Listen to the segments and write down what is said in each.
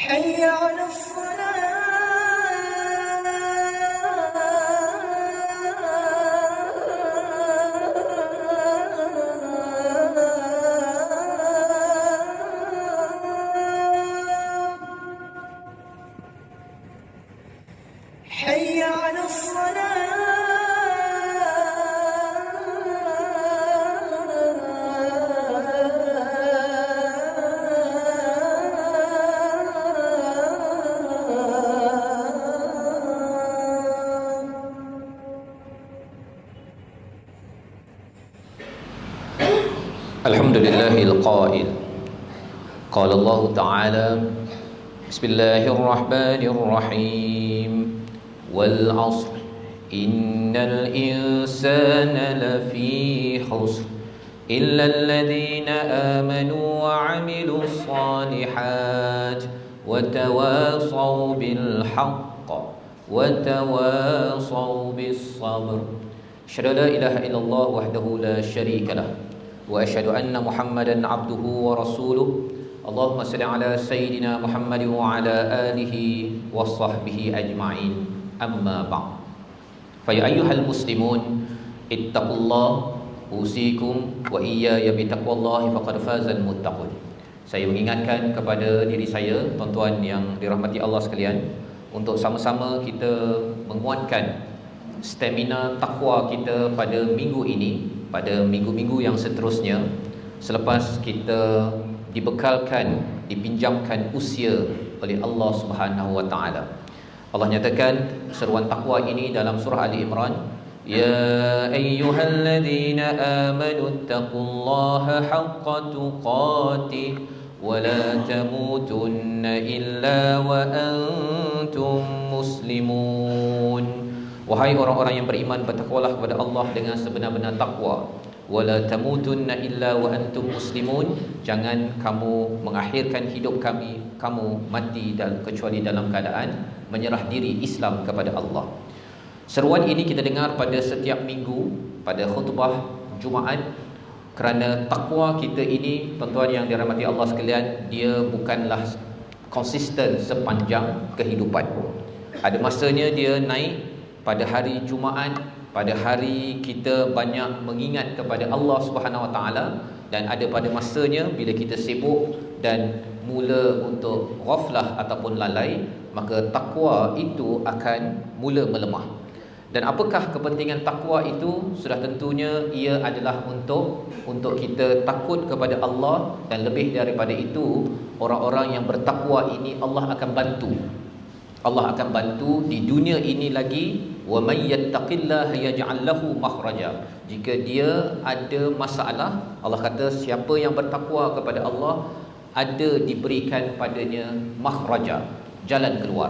حي على الصلاة حي على الحمد لله القائل قال الله تعالى بسم الله الرحمن الرحيم والعصر إن الإنسان لفي خسر إلا الذين آمنوا وعملوا الصالحات وتواصوا بالحق وتواصوا بالصبر أشهد أن لا إله إلا الله وحده لا شريك له وأشهد أن محمدا عبده ورسوله اللهم صل على سيدنا محمد وعلى آله وصحبه أجمعين أما بعد فيا أيها المسلمون اتقوا الله أوصيكم وإياي بتقوى الله فقد فاز المتقون. Saya mengingatkan kepada diri saya, tuan-tuan yang dirahmati Allah sekalian, untuk sama-sama kita menguatkan stamina takwa kita pada minggu ini, pada minggu-minggu yang seterusnya, selepas kita dibekalkan, dipinjamkan usia oleh Allah Subhanahu wa taala. Allah nyatakan seruan takwa ini dalam surah Ali Imran, ya ayyuhalladzina amanu taqullaha haqqa tuqatih wa la tamutunna illa wa antum muslimun. Wahai orang-orang yang beriman, bertakwalah kepada Allah dengan sebenar-benar takwa. Wala tamutunna illa wa antum muslimun. Jangan kamu mengakhirkan hidup kamu mati kecuali dalam keadaan menyerah diri Islam kepada Allah. Seruan ini kita dengar pada setiap minggu pada khutbah Jumaat, kerana takwa kita ini, tuan-tuan yang dirahmati Allah sekalian, dia bukanlah konsisten sepanjang kehidupan. Ada masanya dia naik pada hari Jumaat, pada hari kita banyak mengingat kepada Allah Subhanahu Wa Taala, dan ada pada masanya bila kita sibuk dan mula untuk ghaflah ataupun lalai, maka takwa itu akan mula melemah. Dan apakah kepentingan takwa itu? Sudah tentunya ia adalah untuk kita takut kepada Allah, dan lebih daripada itu, orang-orang yang bertakwa ini Allah akan bantu. Allah akan bantu di dunia ini lagi. Wa may yattaqillaha yaj'al lahu makhraja. Jika dia ada masalah, Allah kata siapa yang bertakwa kepada Allah ada diberikan padanya makhraja, jalan keluar.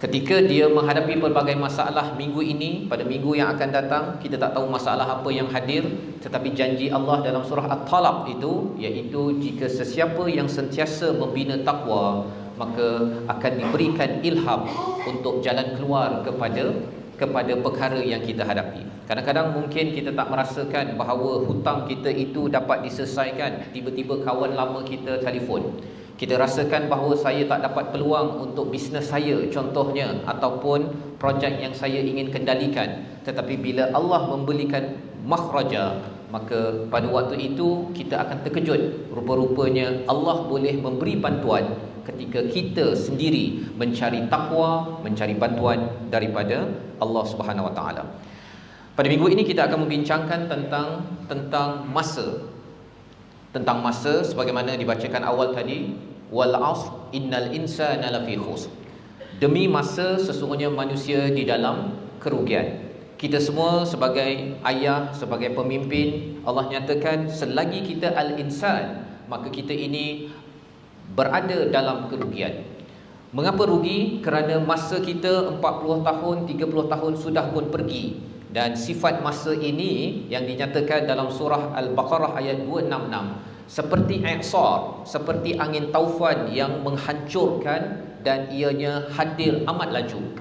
Ketika dia menghadapi pelbagai masalah minggu ini, pada minggu yang akan datang kita tak tahu masalah apa yang hadir, tetapi janji Allah dalam surah At-Talaq itu, iaitu jika sesiapa yang sentiasa membina takwa, maka akan diberikan ilham untuk jalan keluar kepada perkara yang kita hadapi. Kadang-kadang mungkin kita tak merasakan bahawa hutang kita itu dapat diselesaikan. Tiba-tiba kawan lama kita telefon. Kita rasakan bahawa saya tak dapat peluang untuk bisnes saya contohnya, ataupun projek yang saya ingin kendalikan. Tetapi bila Allah memberikan makhraja, maka pada waktu itu kita akan terkejut. Rupa-rupanya Allah boleh memberi bantuan ketika kita sendiri mencari takwa, mencari bantuan daripada Allah Subhanahu Wa Taala. Pada minggu ini kita akan membincangkan tentang masa. Tentang masa sebagaimana dibacakan awal tadi, wal 'asr innal insana lafi khusr. Demi masa sesungguhnya manusia di dalam kerugian. Kita semua sebagai ayah, sebagai pemimpin, Allah nyatakan selagi kita al-insan, maka kita ini berada dalam kerugian. Mengapa rugi? Kerana masa kita 40 tahun, 30 tahun sudah pun pergi. Dan sifat masa ini yang dinyatakan dalam surah Al-Baqarah ayat 266, seperti i'sar, seperti angin taufan yang menghancurkan, dan ianya hadir amat laju.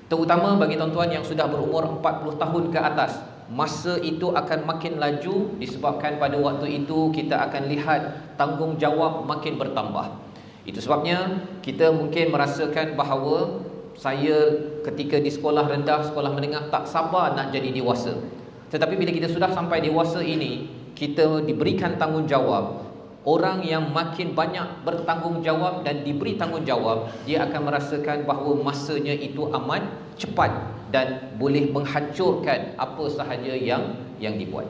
Terutama bagi tuan-tuan yang sudah berumur 40 tahun ke atas, masa itu akan makin laju, disebabkan pada waktu itu kita akan lihat tanggungjawab makin bertambah. Itu sebabnya kita mungkin merasakan bahawa saya ketika di sekolah rendah, sekolah menengah tak sabar nak jadi dewasa. Tetapi bila kita sudah sampai dewasa ini, kita diberikan tanggungjawab. Orang yang makin banyak bertanggungjawab dan diberi tanggungjawab, dia akan merasakan bahawa masanya itu amat cepat dan boleh menghancurkan apa sahaja yang dibuat.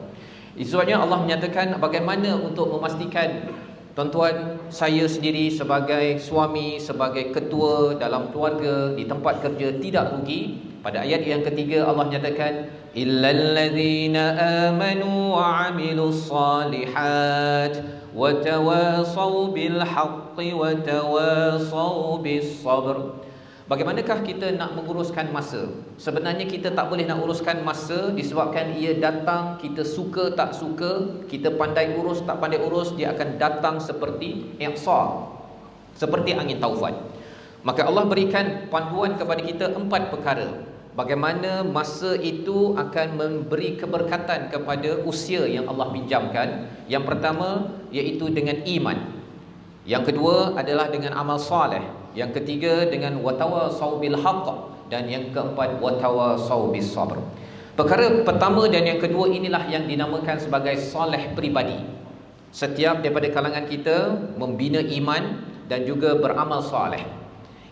Itu sebabnya Allah menyatakan bagaimana untuk memastikan tuan-tuan, saya sendiri sebagai suami, sebagai ketua dalam keluarga, di tempat kerja tidak rugi. Pada ayat yang ketiga Allah nyatakan illal ladzina amanu wa 'amilus solihat wa tawassaw bil haqqi wa tawassaw bis sabr. Bagaimanakah kita nak menguruskan masa? Sebenarnya kita tak boleh nak uruskan masa disebabkan ia datang, kita suka tak suka, kita pandai urus tak pandai urus, dia akan datang seperti i'sar, seperti angin taufan. Maka Allah berikan panduan kepada kita 4 perkara. Bagaimana masa itu akan memberi keberkatan kepada usia yang Allah pinjamkan. Yang pertama iaitu dengan iman. Yang kedua adalah dengan amal soleh. Yang ketiga dengan watawasau bil haqq, dan yang keempat watawasau bis sabr. Perkara pertama dan yang kedua inilah yang dinamakan sebagai soleh peribadi. Setiap daripada kalangan kita membina iman dan juga beramal soleh.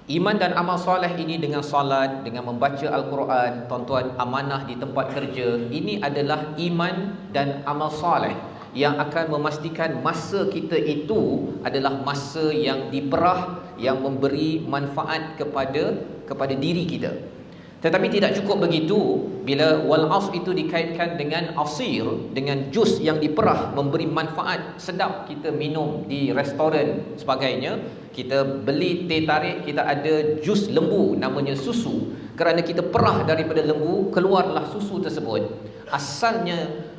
Iman dan amal soleh ini dengan salat, dengan membaca Al-Quran, tuan-tuan, amanah di tempat kerja, ini adalah iman dan amal soleh yang akan memastikan masa kita itu adalah masa yang diperah, yang memberi manfaat kepada diri kita. Tetapi tidak cukup begitu. Bila wal asr itu dikaitkan dengan asir, dengan jus yang diperah, memberi manfaat sedap, kita minum di restoran sebagainya, kita beli teh tarik, kita ada jus lembu namanya susu. Kerana kita perah daripada lembu, keluarlah susu tersebut. Asalnya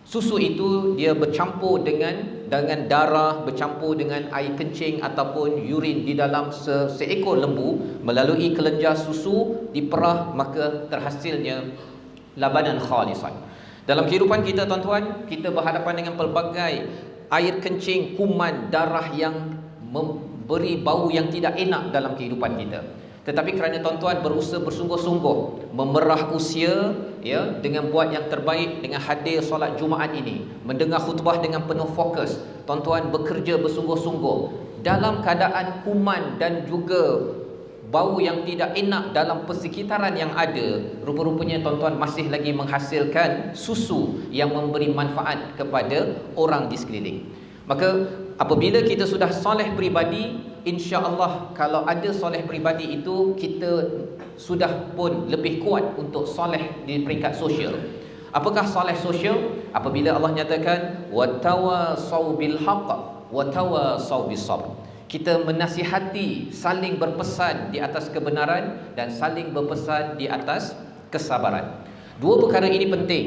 susu itu dia bercampur dengan darah, bercampur dengan air kencing ataupun urin di dalam seekor lembu, melalui kelenjar susu diperah, maka terhasilnya labanan khalisan. Dalam kehidupan kita tuan-tuan, kita berhadapan dengan pelbagai air kencing, kuman, darah yang memberi bau yang tidak enak dalam kehidupan kita. Tetapi kerana tuan-tuan berusaha bersungguh-sungguh memerah usia, ya, dengan buat yang terbaik, dengan hadir solat Jumaat ini, mendengar khutbah dengan penuh fokus, tuan-tuan bekerja bersungguh-sungguh dalam keadaan kuman dan juga bau yang tidak enak dalam persekitaran yang ada, rupa-rupanya tuan-tuan masih lagi menghasilkan susu yang memberi manfaat kepada orang di sekeliling. Maka apabila kita sudah soleh peribadi, insya-Allah kalau ada soleh peribadi itu, kita sudah pun lebih kuat untuk soleh di peringkat sosial. Apakah soleh sosial? Apabila Allah nyatakan watawasau bil haqq watawasau bis sabr. Kita menasihati, saling berpesan di atas kebenaran dan saling berpesan di atas kesabaran. Dua perkara ini penting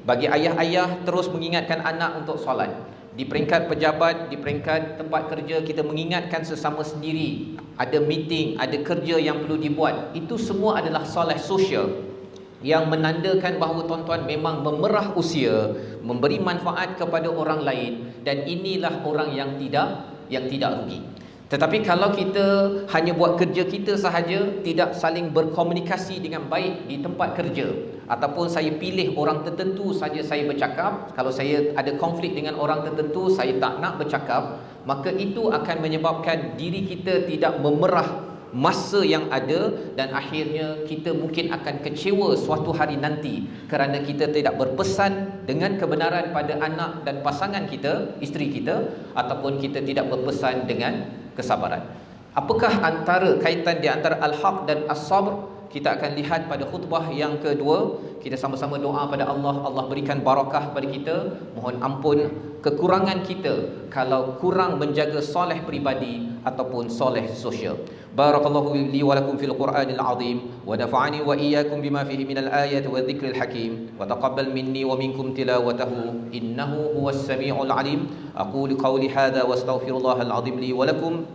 bagi ayah-ayah terus mengingatkan anak untuk solat. Di peringkat pejabat, di peringkat tempat kerja, kita mengingatkan sesama sendiri. Ada meeting, ada kerja yang perlu dibuat. Itu semua adalah soleh sosial yang menandakan bahawa tuan-tuan memang memerah usia, memberi manfaat kepada orang lain, dan inilah orang yang tidak rugi. Tetapi kalau kita hanya buat kerja kita sahaja, tidak saling berkomunikasi dengan baik di tempat kerja, ataupun saya pilih orang tertentu saja saya bercakap, kalau saya ada konflik dengan orang tertentu saya tak nak bercakap, maka itu akan menyebabkan diri kita tidak memerah masa yang ada, dan akhirnya kita mungkin akan kecewa suatu hari nanti kerana kita tidak berpesan dengan kebenaran pada anak dan pasangan kita, isteri kita, ataupun kita tidak berpesan dengan kesabaran. Apakah antara kaitan di antara al-haq dan as-sabr? Kita akan lihat pada khutbah yang kedua. Kita sama-sama doa pada Allah, Allah berikan barakah pada kita, mohon ampun kekurangan kita kalau kurang menjaga soleh peribadi ataupun soleh sosial. Barakallahu li wa lakum fil Qur'anil azim, wa nafa'ani wa iyyakum bima fihi minal ayati wa dhikril hakim, wa taqabbal minni wa minkum tilawatahu innahu huwas samiul alim. Aqulu qawli hadha wa astaghfirullahal azim li wa lakum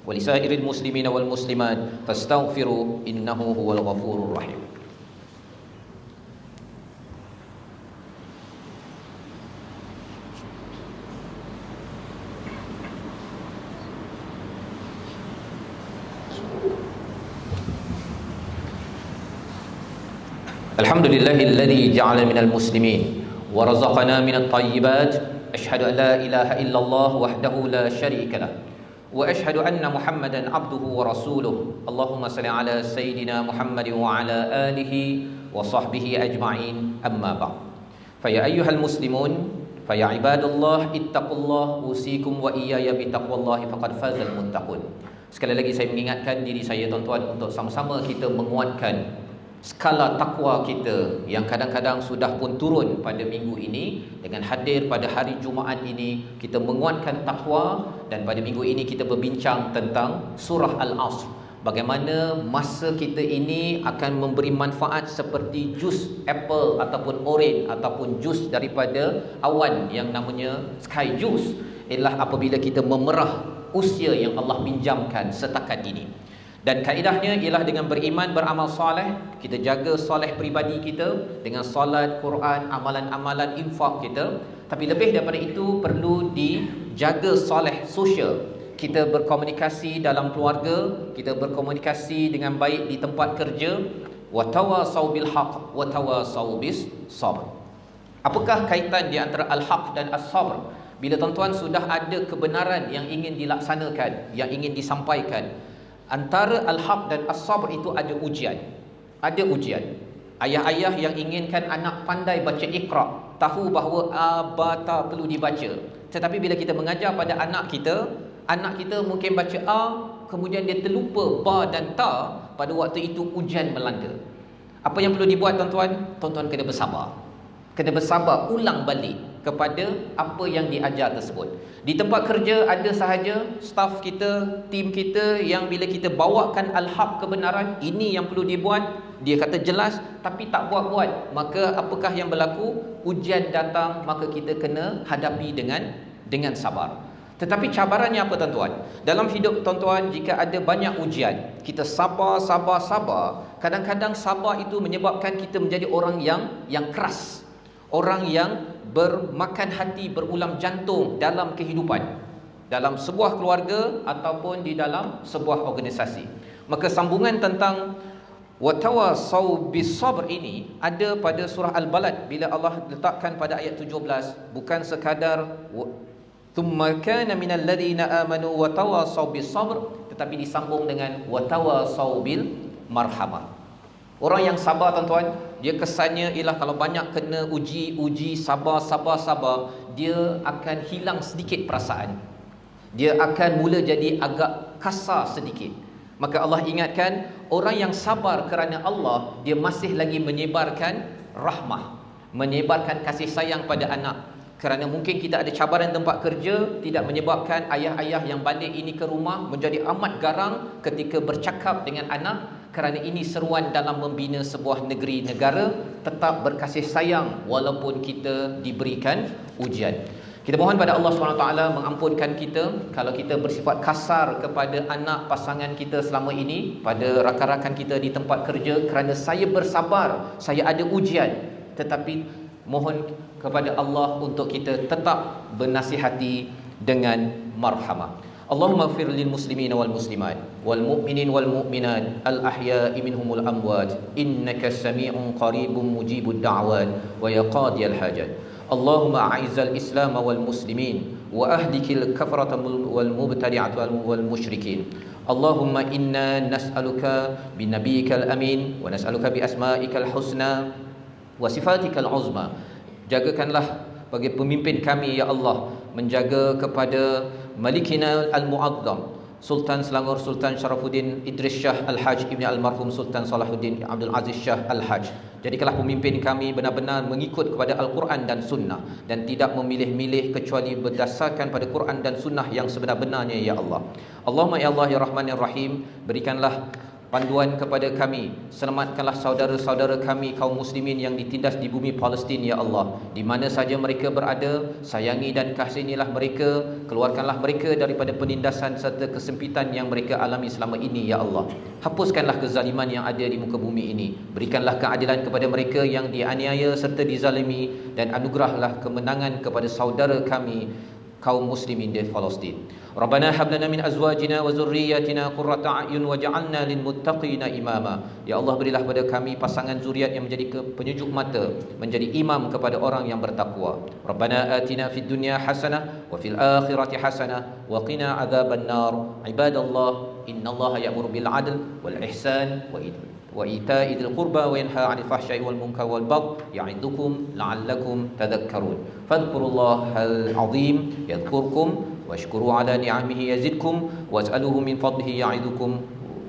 wa lisairil muslimina wal muslimat fastaghfiru innahu huwal ghafurur rahim. Alhamdulillahilladzi ja'ala minal muslimin wa razaqana minat thayyibat. Asyhadu an la ilaha illallah wahdahu la syarika lah. Wa asyhadu anna Muhammadan abduhu wa rasuluh. Allahumma salli ala sayyidina Muhammadin wa ala alihi wa sahbihi ajma'in. Amma ba'd. Fa ya ayyuhal muslimun, fa ya ibadallah, ittaqullah, usikum wa iyaya bi taqwallahi faqad fazal muttaqun. Sekali lagi saya mengingatkan diri saya tuan-tuan untuk sama-sama kita menguatkan skala takwa kita yang kadang-kadang sudah pun turun pada minggu ini. Dengan hadir pada hari Jumaat ini, kita menguatkan takwa, dan pada minggu ini kita berbincang tentang surah Al-Asr. Bagaimana masa kita ini akan memberi manfaat seperti jus apple ataupun orange ataupun jus daripada awan yang namanya sky juice, ialah apabila kita memerah usia yang Allah pinjamkan setakat ini. Dan kaedahnya ialah dengan beriman, beramal soleh, kita jaga soleh peribadi kita dengan solat, Quran, amalan-amalan infak kita. Tapi lebih daripada itu, perlu dijaga soleh sosial. Kita berkomunikasi dalam keluarga, kita berkomunikasi dengan baik di tempat kerja. Wa tawasau bil haqq wa tawasau bis sabr. Apakah kaitan di antara al-haq dan as-sabr? Bila tuan-tuan sudah ada kebenaran yang ingin dilaksanakan, yang ingin disampaikan, antara al-haq dan as-sabr itu ada ujian. Ada ujian. Ayah-ayah yang inginkan anak pandai baca Iqra, tahu bahawa bata perlu dibaca. Tetapi bila kita mengajar pada anak kita mungkin baca a, kemudian dia terlupa ba dan ta. Pada waktu itu ujian melanda. Apa yang perlu dibuat tuan-tuan? Tuan-tuan kena bersabar. Kena bersabar, ulang balik kepada apa yang diajar tersebut. Di tempat kerja ada sahaja staf kita, tim kita yang bila kita bawakan al-haq, kebenaran, ini yang perlu dibuat, dia kata jelas tapi tak buat-buat. Maka apakah yang berlaku? Ujian datang, maka kita kena hadapi dengan sabar. Tetapi cabarannya apa tuan-tuan? Dalam hidup tuan-tuan, jika ada banyak ujian, kita sabar. Kadang-kadang sabar itu menyebabkan kita menjadi orang yang keras. Orang yang bermakan hati, berulam jantung dalam kehidupan, dalam sebuah keluarga ataupun di dalam sebuah organisasi. Maka sambungan tentang watawasau bis sabr ini ada pada surah Al-Balad, bila Allah letakkan pada ayat 17, bukan sekadar thumma kana minal ladzina amanu watawasau bis sabr, tetapi disambung dengan watawasau bil marhamah. Orang yang sabar tuan-tuan, dia kesannya ialah kalau banyak kena uji, sabar, dia akan hilang sedikit perasaan. Dia akan mula jadi agak kasar sedikit. Maka Allah ingatkan, orang yang sabar kerana Allah, dia masih lagi menyebarkan rahmah, menyebarkan kasih sayang pada anak. Kerana mungkin kita ada cabaran tempat kerja, tidak menyebabkan ayah-ayah yang balik ini ke rumah menjadi amat garang ketika bercakap dengan anak. Kerana ini seruan dalam membina sebuah negeri negara, tetap berkasih sayang walaupun kita diberikan ujian. Kita mohon pada Allah SWT mengampunkan kita kalau kita bersifat kasar kepada anak pasangan kita selama ini, pada rakan-rakan kita di tempat kerja, kerana saya bersabar, saya ada ujian. Tetapi mohon kepada Allah untuk kita tetap bernasihati dengan marhamah. Allahumma ighfir lil muslimina wal muslimat wal mu'minin wal mu'minat al ahya'i minhumul amwat innaka sami'un qaribun mujibud da'wat wa ya qadiyal hajat. Allahumma a'izzal islam wal muslimin wa ahlikil kafarata wal mubtadi'at wal musyrikin. Allahumma inna nas'aluka bi nabiyyikal amin wa nas'aluka bi asma'ikal husna wa sifatikal uzma. Jagakanlah bagi pemimpin kami ya Allah, menjaga kepada Malikina Al-Mu'azzam Sultan Selangor Sultan Sharafuddin Idris Shah Al-Haj Ibn Almarhum Sultan Salahuddin Abdul Aziz Shah Al-Haj. Jadikanlah pemimpin kami benar-benar mengikut kepada Al-Quran dan Sunnah, dan tidak memilih-milih kecuali berdasarkan pada Quran dan Sunnah yang sebenar-benarnya ya Allah. Allahumma ya Allah ya Rahman ya Rahim, berikanlah panduan kepada kami, selamatkanlah saudara-saudara kami kaum muslimin yang ditindas di bumi Palestin ya Allah. Di mana saja mereka berada, sayangi dan kasihanilah mereka, keluarkanlah mereka daripada penindasan serta kesempitan yang mereka alami selama ini ya Allah. Hapuskanlah kezaliman yang ada di muka bumi ini, berikanlah keadilan kepada mereka yang dianiaya serta dizalimi, dan anugerahlah kemenangan kepada saudara kami kaum muslimin di Palestin. Rabbana hab lana min azwajina wa zurriyyatina qurrata a'yun waj'alna lil muttaqina imama. Ya Allah, berilah pada kami pasangan zuriat yang menjadi penyejuk mata, menjadi imam kepada orang yang bertakwa. Rabbana atina fid dunya hasanah wa fil akhirati hasanah wa qina adzaban nar. Ibadallah, innallaha ya'muru bil 'adl wal ihsan wa ita'i dzil qurba wa yanha 'anil fahsya'i wal munkari wal baghi ya'idukum la'allakum tadhakkarun. Fadhkurullahal 'azim yadhkurkum washkuru 'ala ni'amihi yazidkum was'aluhu min fadlihi ya'idukum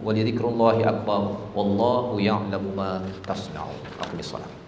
wa lidhikrullahi akbar wallahu ya'lamu ma tasna'un. Aqimis salat.